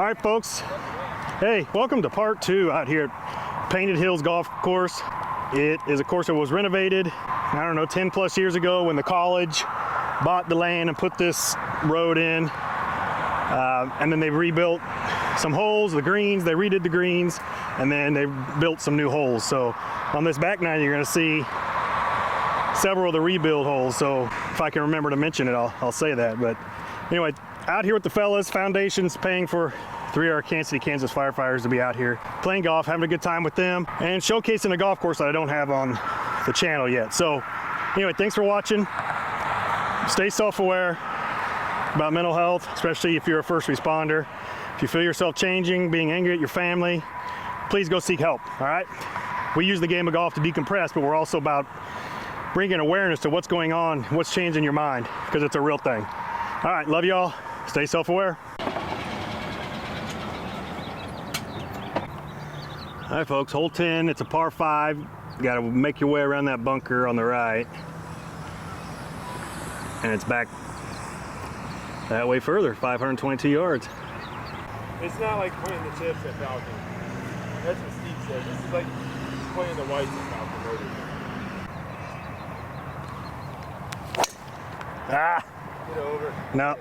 All right, folks. Hey, welcome to part 2 out here at Painted Hills Golf Course. It is a course that was renovated, I don't know, 10 plus years ago when the college bought the land and put this road in. And then they rebuilt some holes, the greens, they redid the greens, and then they built some new holes. So on this back nine, you're gonna see several of the rebuild holes. So if I can remember to mention it, I'll say that. But anyway, out here with the fellas, Foundation's paying for 3 of our Kansas City, Kansas firefighters to be out here playing golf, having a good time with them, and showcasing a golf course that I don't have on the channel yet. So anyway, thanks for watching. Stay self-aware about mental health, especially if you're a first responder. If you feel yourself changing, being angry at your family, please go seek help, all right? We use the game of golf to decompress, but we're also about bringing awareness to what's going on, what's changing your mind, because it's a real thing. All right, love y'all. Stay self-aware. All right, folks, hole 10, it's a par 5. You gotta make your way around that bunker on the right. And it's back that way further, 522 yards. It's not like playing the chips at Falcon. That's what Steve said. This is like playing the whites at Falcon. Ah! Get over. No.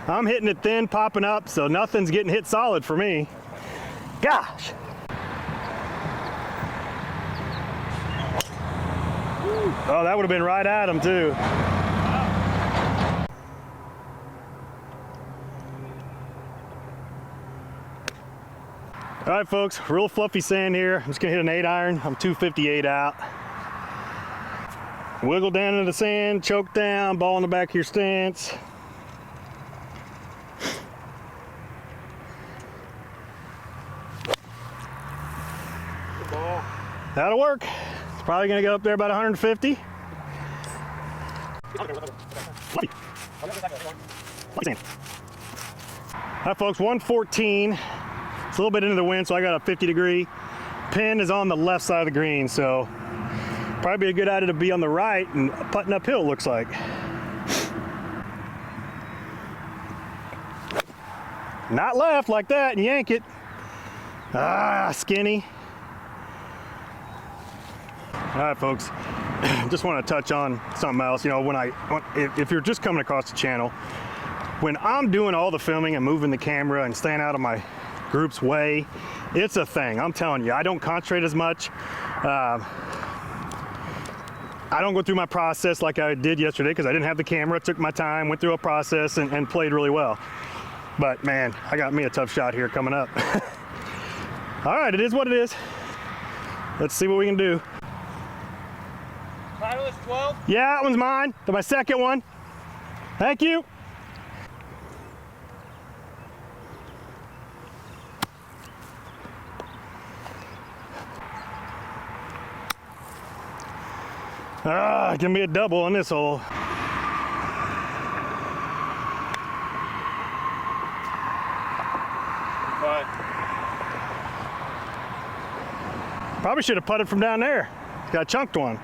I'm hitting it thin, popping up, so nothing's getting hit solid for me. Gosh! Oh, that would have been right at him, too. All right, folks, real fluffy sand here. I'm just gonna hit an 8-iron. I'm 258 out. Wiggle down into the sand, choke down, ball in the back of your stance. Good ball. That'll work. It's probably gonna go up there about 150. Fluffy. Fluffy sand. All right, folks, 114. It's a little bit into the wind, so I got a 50-degree. Pin is on the left side of the green, so probably a good idea to be on the right and putting uphill, looks like. Not left like that and yank it. Ah, skinny. All right, folks, just want to touch on something else. You know, if you're just coming across the channel, when I'm doing all the filming and moving the camera and staying out of my group's way, it's a thing. I'm telling you, I don't concentrate as much. I don't go through my process like I did yesterday because I didn't have the camera. Took my time, went through a process, and played really well. But man, I got me a tough shot here coming up. All right, it is what it is. Let's see what we can do. Titleist 12? Yeah, that one's mine. My second one. Thank you. Ah, gonna be a double on this hole. Fine. Probably should have putted from down there. Got a chunked one.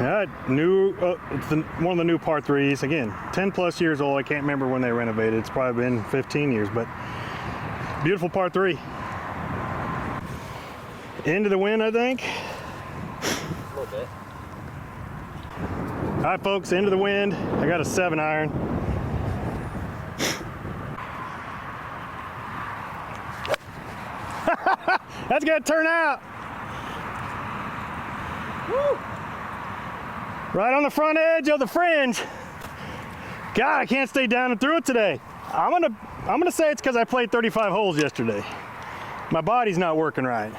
Yeah, it's one of the new par 3s. Again, 10 plus years old. I can't remember when they renovated. It's probably been 15 years, but beautiful par 3. Into the wind, I think. A little bit. All right, folks, into the wind. I got a 7-iron. That's gonna turn out. Woo! Right on the front edge of the fringe. God, I can't stay down and through it today. I'm gonna say it's because I played 35 holes yesterday. My body's not working right.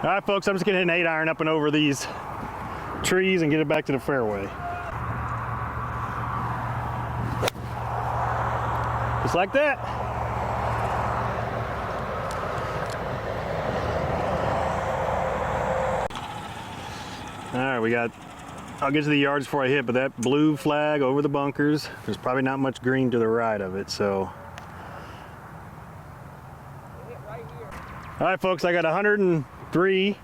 All right, folks, I'm just gonna hit an 8-iron up and over these trees and get it back to the fairway. Just like that. All right, we got, I'll get to the yards before I hit, but that blue flag over the bunkers, there's probably not much green to the right of it, so. All right, folks, I got 103.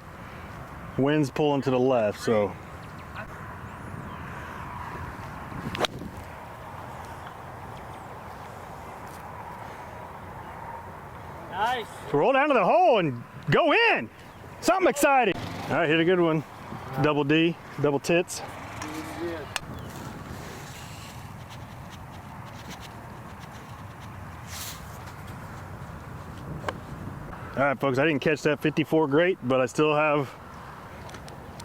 Wind's pulling to the left, so. Nice. So roll down to the hole and go in. Something exciting. All right, hit a good one. Double D, double tits. All right, folks, I didn't catch that 54 great, but I still have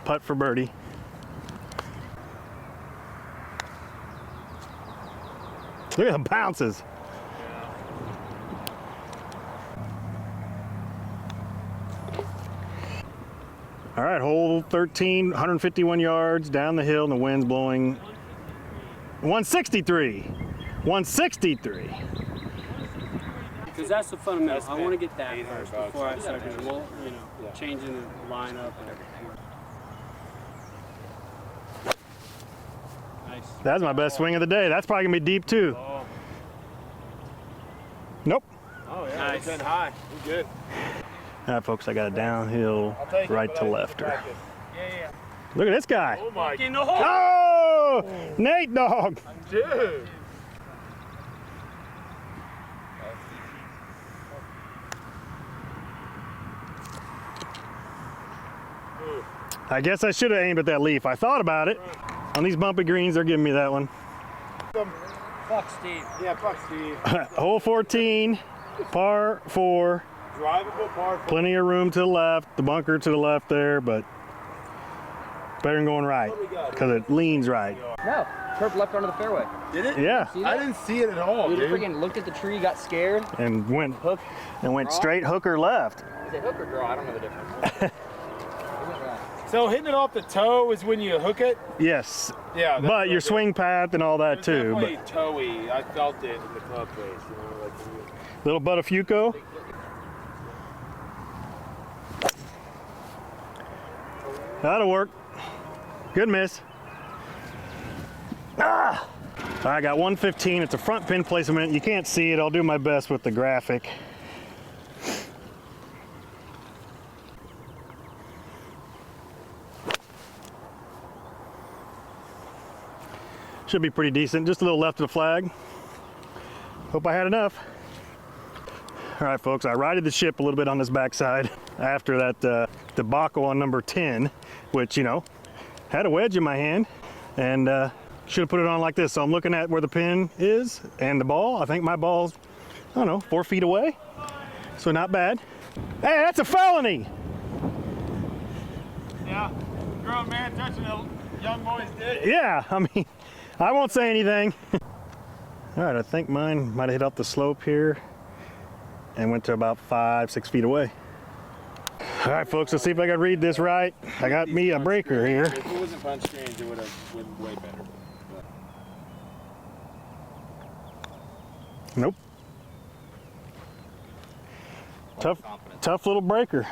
putt for birdie. Look at the bounces. All right, hole 13, 151 yards down the hill, and the wind's blowing 163. 163. Because that's the fundamental. I want to get that first before I start doing, changing the lineup and everything. Nice. That's my best swing of the day. That's probably gonna be deep too. Oh. Nope. Oh yeah, Nice. it's been high. We're good. All right, folks, I got a downhill right to lefter. Yeah. Look at this guy. Oh my. In the hole. Oh, Nate dog. Dude. I guess I should have aimed at that leaf. I thought about it. On these bumpy greens, they're giving me that one. Fuck Steve. Yeah, fuck Steve. Hole 14, par 4. Drivable par 4. Plenty of room to the left, the bunker to the left there, but better than going right because it leans right. No, curved left onto the fairway. Did it? Yeah, See I that? didn't see it at all, Dude, dude. freaking looked at the tree, got scared. and went Hook. straight hooker left. Is it hook or draw? I don't know the difference. It went right. So hitting it off the toe is when you hook it? Yes, Yeah. but your swing path and all that It's too. definitely But toey. I felt it in the club face. You know, like when you- little Buttafuoco. That'll work. Good miss. Ah! I got 115. It's a front pin placement. You can't see it. I'll do my best with the graphic. Should be pretty decent. Just a little left of the flag. Hope I had enough. All right, folks, I righted the ship a little bit on this backside after that debacle on number 10, which, you know, had a wedge in my hand and should have put it on like this. So I'm looking at where the pin is and the ball. I think my ball's, I don't know, 4 feet away. So not bad. Hey, that's a felony. Yeah. Grown man touching a young boy's dick. Yeah, I mean, I won't say anything. All right, I think mine might have hit up the slope here and went to about 5-6 feet away. All right, folks, let's see if I can read this right. I got me a breaker here. If it wasn't punch screens, it would have been way better. Nope. Tough little breaker.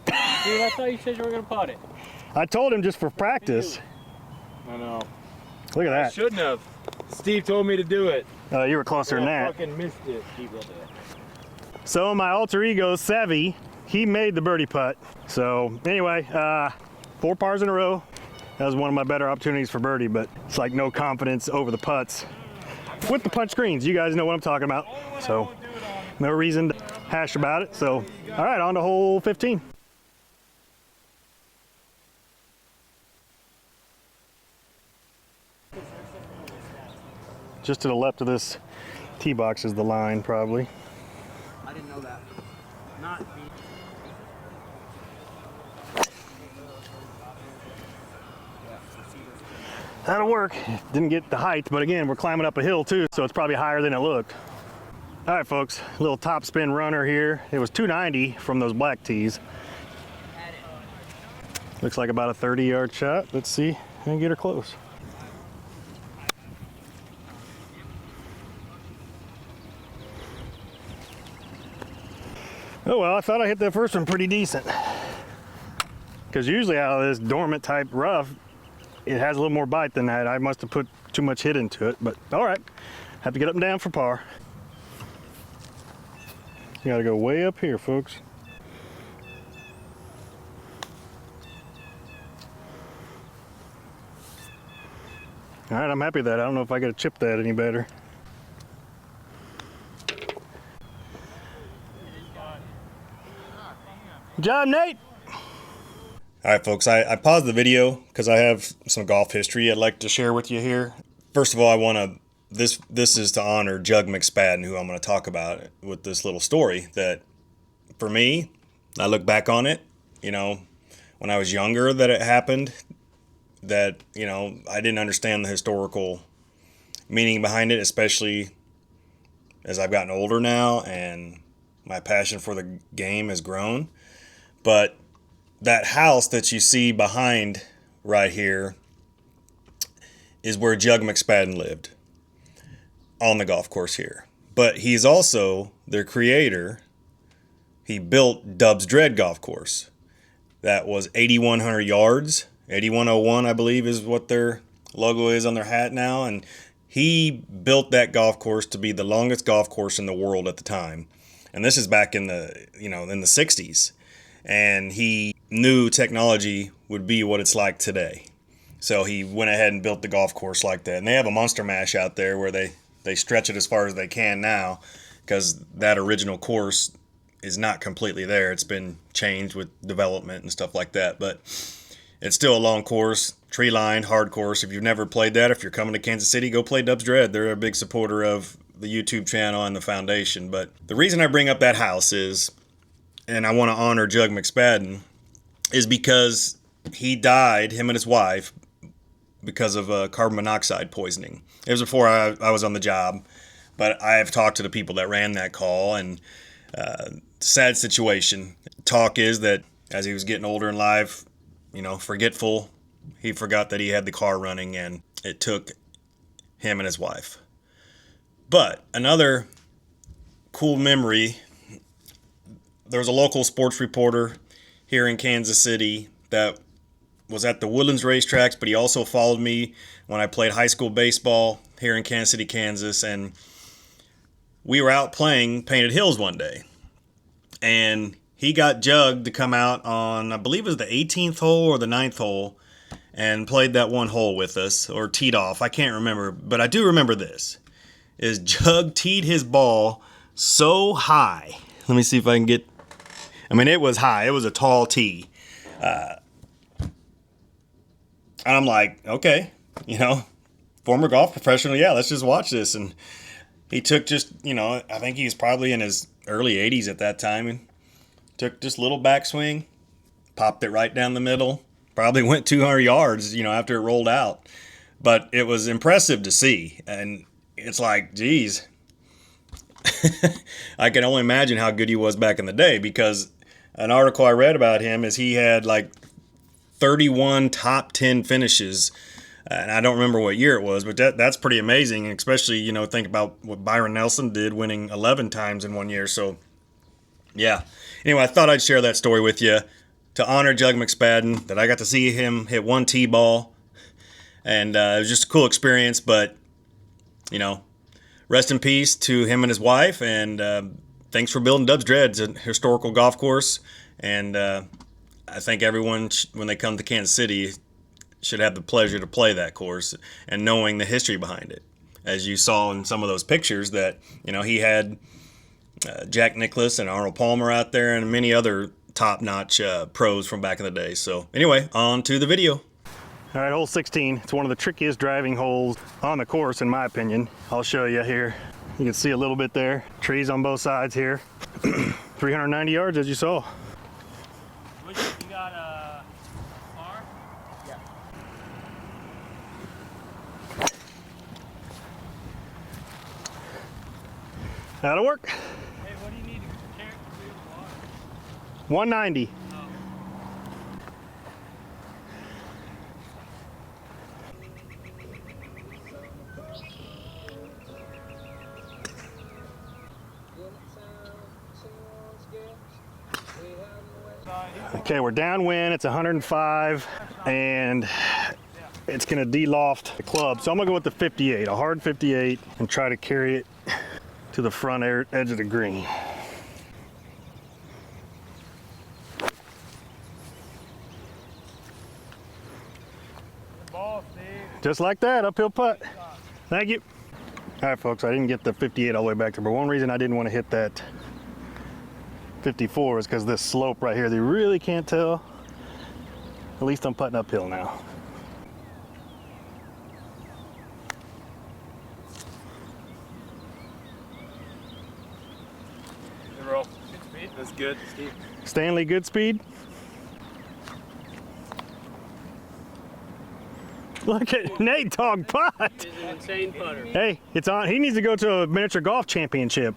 Dude, I thought you said you were going to putt it. I told him just for practice. I know. Look at I that. shouldn't have. Steve told me to do it. You were closer than I that. fucking missed it. Steve did it. So my alter ego, Savvy, he made the birdie putt. So anyway, 4 pars in a row. That was one of my better opportunities for birdie, but it's like no confidence over the putts. With the punch greens, you guys know what I'm talking about. So no reason to hash about it. So, all right, on to hole 15. Just to the left of this tee box is the line, probably. I didn't know that. Not me. That'll work. Didn't get the height, but again, we're climbing up a hill too, so it's probably higher than it looked. All right, folks, a little top spin runner here. It was 290 from those black tees. Looks like about a 30-yard shot. Let's see and get her close. Oh well, I thought I hit that first one pretty decent. Because usually out of this dormant type rough, it has a little more bite than that. I must have put too much hit into it, but all right. Have to get up and down for par. You gotta go way up here, folks. All right, I'm happy with that. I don't know if I could have chipped that any better. Good job, Nate. All right, folks, I paused the video because I have some golf history I'd like to share with you here. First of all, I want to, this is to honor Jug McSpadden, who I'm going to talk about with this little story that, for me, I look back on it, you know, when I was younger that it happened, that, you know, I didn't understand the historical meaning behind it, especially as I've gotten older now and my passion for the game has grown. But that house that you see behind right here is where Jug McSpadden lived on the golf course here. But he's also their creator. He built Dub's Dread Golf Course. That was 8,100 yards. 8101, I believe, is what their logo is on their hat now. And he built that golf course to be the longest golf course in the world at the time. And this is back in the, you know, in the 60s. And he knew technology would be what it's like today. So he went ahead and built the golf course like that. And they have a monster mash out there where they stretch it as far as they can now, because that original course is not completely there. It's been changed with development and stuff like that. But it's still a long course, tree lined, hard course. If you've never played that, if you're coming to Kansas City, go play Dub's Dread. They're a big supporter of the YouTube channel and the foundation. But the reason I bring up that house is, and I want to honor Jug McSpadden, is because he died, him and his wife, because of carbon monoxide poisoning. It was before I was on the job, but I have talked to the people that ran that call, and sad situation. Talk is that as he was getting older in life, you know, forgetful, he forgot that he had the car running, and it took him and his wife. But another cool memory, there was a local sports reporter here in Kansas City that was at the Woodlands racetracks, but he also followed me when I played high school baseball here in Kansas City, Kansas. And we were out playing Painted Hills one day, and he got Jug to come out on, I believe it was the 18th hole or the 9th hole, and played that one hole with us, or teed off. I can't remember, but I do remember this, is Jug teed his ball so high. Let me see if I can get, I mean, it was high. It was a tall tee. I'm like, okay, you know, former golf professional, yeah, let's just watch this. And he took just, you know, I think he was probably in his early 80s at that time, and took just a little backswing, popped it right down the middle, probably went 200 yards, you know, after it rolled out. But it was impressive to see. And it's like, geez, I can only imagine how good he was back in the day, because an article I read about him is he had like 31 top 10 finishes, and I don't remember what year it was, but that's pretty amazing, especially, you know, think about what Byron Nelson did, winning 11 times in one year. So yeah, anyway, I thought I'd share that story with you to honor Jug McSpadden, that I got to see him hit one tee ball, and it was just a cool experience. But, you know, rest in peace to him and his wife, and thanks for building Dub's Dread. It's a historical golf course, and I think everyone, when they come to Kansas City, should have the pleasure to play that course, and knowing the history behind it. As you saw in some of those pictures that, you know, he had Jack Nicklaus and Arnold Palmer out there, and many other top-notch pros from back in the day. So anyway, on to the video. All right, hole 16. It's one of the trickiest driving holes on the course, in my opinion. I'll show you here. You can see a little bit there. Trees on both sides here. 390 yards, as you saw. You got a car? Yeah. That'll work. Hey, what do you need to carry the water? 190. Okay, we're downwind, it's 105, and it's gonna de-loft the club. So I'm gonna go with the 58, a hard 58, and try to carry it to the front edge of the green. Ball, Steve. Just like that, uphill putt. Thank you. All right, folks, I didn't get the 58 all the way back there, but one reason I didn't want to hit that 54 is because this slope right here, they really can't tell. At least I'm putting uphill now. Good roll. Good speed. That's good, Steve. Stanley, good speed. Look at Nate dog putt. He's an insane putter. Hey, it's on. He needs to go to a miniature golf championship.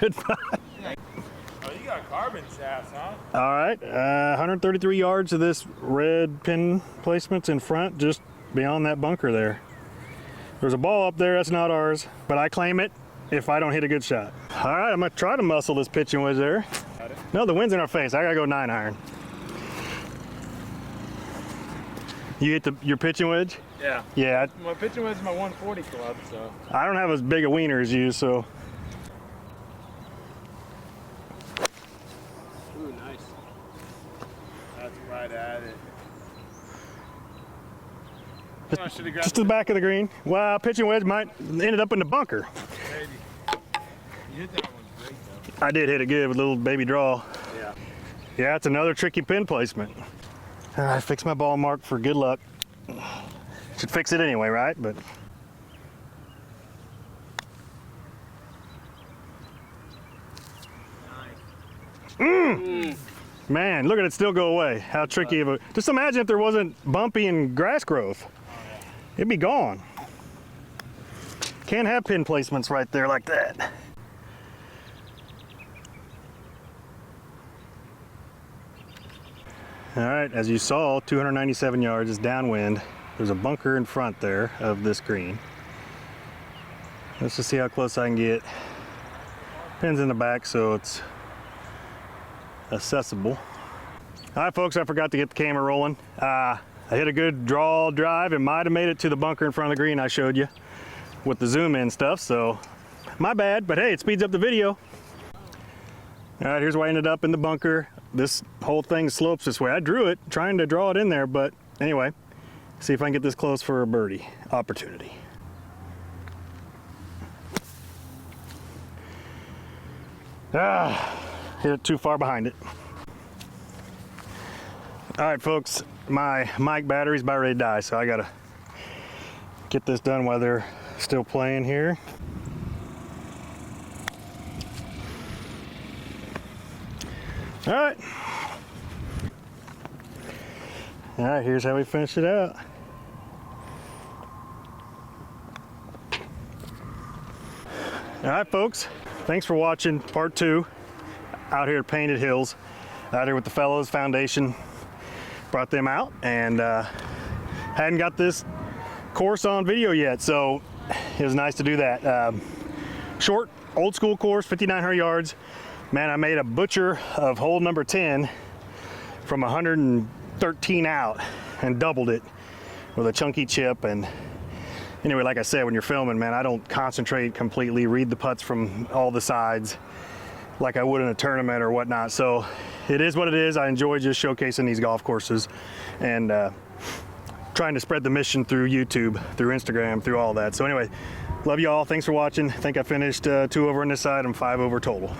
Good putt. Oh, you got carbon shafts, huh? All right, 133 yards of this red pin placements in front, just beyond that bunker there. There's a ball up there, that's not ours, but I claim it if I don't hit a good shot. All right, I'm gonna try to muscle this pitching wedge there. No, the wind's in our face. I gotta go 9-iron. You hit your pitching wedge? Yeah. Yeah. My pitching wedge is my 140 club, so. I don't have as big a wiener as you, so. Ooh, nice. That's right at it. I should have grabbed Just to the back of the green. Well, pitching wedge might ended up in the bunker. maybe. You hit that one great, though. I did hit it good with a little baby draw. Yeah. Yeah, it's another tricky pin placement. All right, fix my ball mark for good luck. Should fix it anyway, right? But man, look at it still go away. How tricky of a. Just imagine if there wasn't bumpy and grass growth. It'd be gone. Can't have pin placements right there like that. All right, as you saw, 297 yards is downwind. There's a bunker in front there of this green. Let's just see how close I can get. Pins in the back, so it's accessible. All right, folks, I forgot to get the camera rolling. I hit a good draw drive and might have made it to the bunker in front of the green I showed you with the zoom in stuff, so my bad, but hey, it speeds up the video. All right, here's where I ended up in the bunker. This whole thing slopes this way. I drew it, trying to draw it in there, but anyway, see if I can get this close for a birdie opportunity. Hit it too far behind it. All right, folks, my mic battery's about ready to die, so I gotta get this done while they're still playing here. All right. All right, here's how we finish it out. All right, folks, thanks for watching part 2 out here at Painted Hills, out here with the Fellows Foundation. Brought them out and hadn't got this course on video yet, so it was nice to do that. Short, old school course, 5,900 yards. Man, I made a butcher of hole number 10 from 113 out and doubled it with a chunky chip. And anyway, like I said, when you're filming, man, I don't concentrate completely, read the putts from all the sides like I would in a tournament or whatnot. So it is what it is. I enjoy just showcasing these golf courses and trying to spread the mission through YouTube, through Instagram, through all that. So anyway, love you all. Thanks for watching. I think I finished 2 over on this side and 5 over total.